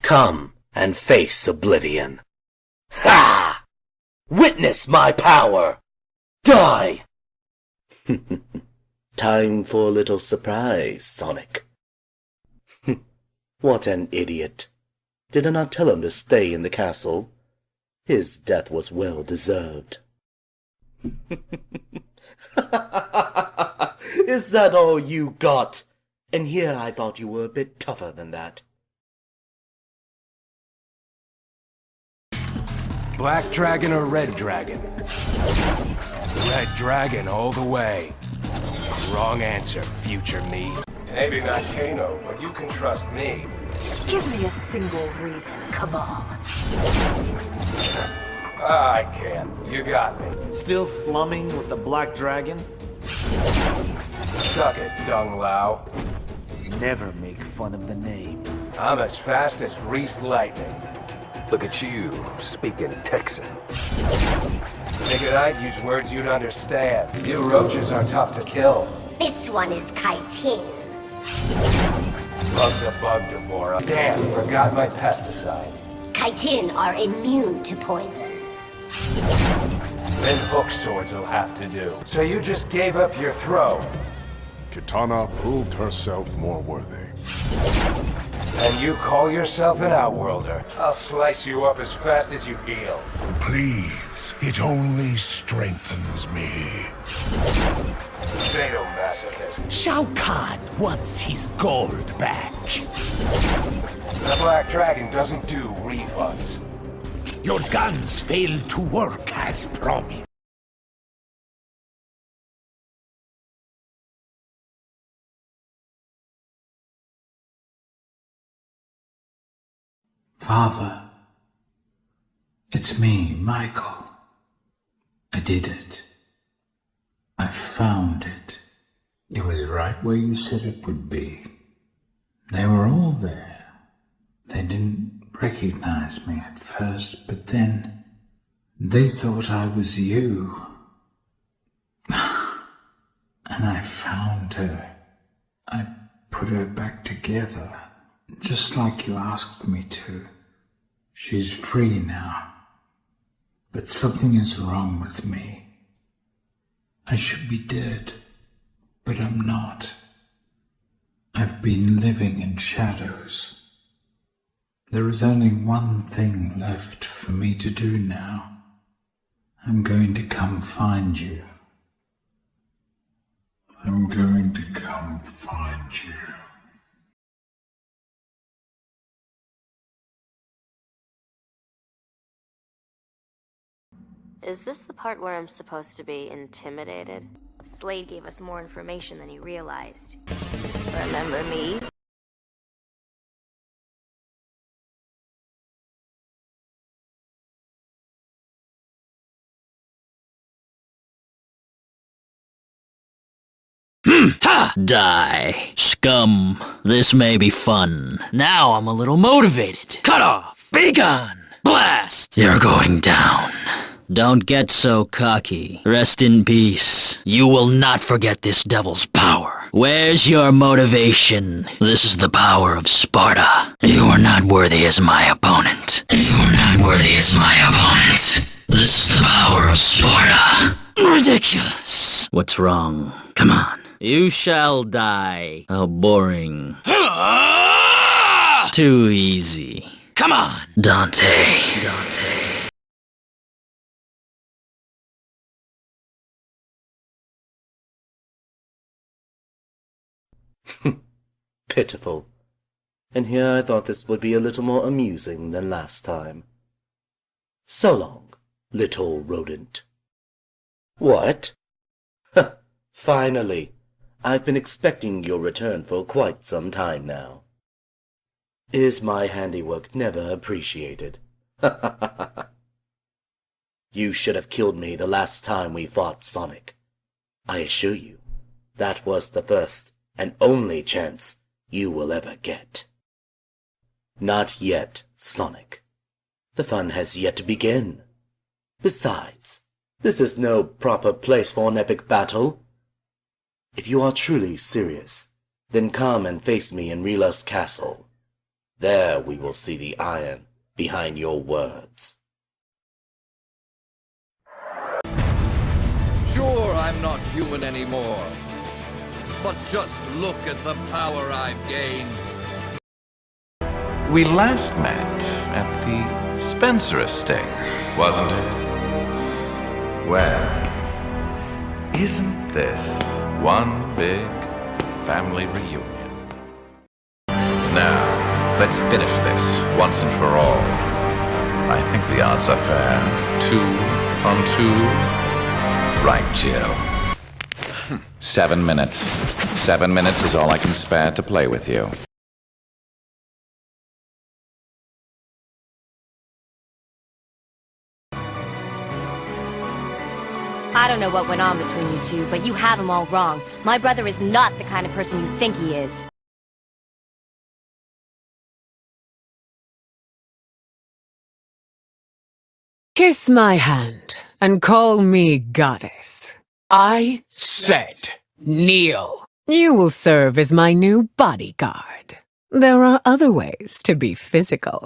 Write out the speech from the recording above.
Come and face oblivion. Ha! Witness my power! Die! Time for a little surprise, Sonic. What an idiot. Did I not tell him to stay in the castle? His death was well deserved. Is that all you got? And here I thought you were a bit tougher than that. Black dragon or red dragon? Red dragon all the way. Wrong answer, future me. Maybe not Kano, but you can trust me. Give me a single reason, Cabal. I can. You got me. Still slumming with the Black Dragon? Suck it, Dung Lao. Never make fun of the name. I'm as fast as greased lightning. Look at you, speaking Texan. Figured I'd use words you'd understand. You roaches are tough to kill. This one is Kaitin. Bug's a bug, Devora. Damn, forgot my pesticide. Kaitin are immune to poison. Then hook swords will have to do. So you just gave up your throne. Kitana proved herself more worthy. And you call yourself an Outworlder? I'll slice you up as fast as you heal. Please, it only strengthens me. Sadomasochist. Shao Kahn wants his gold back. The Black Dragon doesn't do refunds. Your guns failed to work as promised. Father, it's me, Michael. I did it. I found it. It was right where you said it would be. They were all there. They didn't recognize me at first, but then they thought I was you. And I found her. I put her back together, just like you asked me to. She's free now. But something is wrong with me. I should be dead, but I'm not. I've been living in shadows. There is only one thing left for me to do now. I'm going to come find you. I'm going to come find you. Is this the part where I'm supposed to be intimidated? Slade gave us more information than he realized. Remember me? Ha! Die, scum. This may be fun. Now I'm a little motivated. Cut off! Be gone! Blast! You're going down. Don't get so cocky. Rest in peace. You will not forget this devil's power. Where's your motivation? This is the power of Sparta. You are not worthy as my opponent. You are not worthy as my opponent. This is the power of Sparta. Ridiculous. What's wrong? Come on. You shall die. How boring. Too easy. Come on. Dante. Pitiful. And here I thought this would be a little more amusing than last time. So long, little rodent. What? Finally. I've been expecting your return for quite some time now. Is my handiwork never appreciated? You should have killed me the last time we fought Sonic. I assure you, that was the first and only chance you will ever get. Not yet, Sonic. The fun has yet to begin. Besides, this is no proper place for an epic battle. If you are truly serious, then come and face me in Rila's castle. There we will see the iron behind your words. Sure, I'm not human anymore. But just look at the power I've gained. We last met at the Spencer estate, wasn't it? Well, isn't this one big family reunion? Now, let's finish this once and for all. I think the odds are fair. 2 on 2. Right, Jill. 7 minutes. 7 minutes is all I can spare to play with you. I don't know what went on between you two, but you have him all wrong. My brother is not the kind of person you think he is. Kiss my hand and call me goddess. I said kneel. You will serve as my new bodyguard. There are other ways to be physical.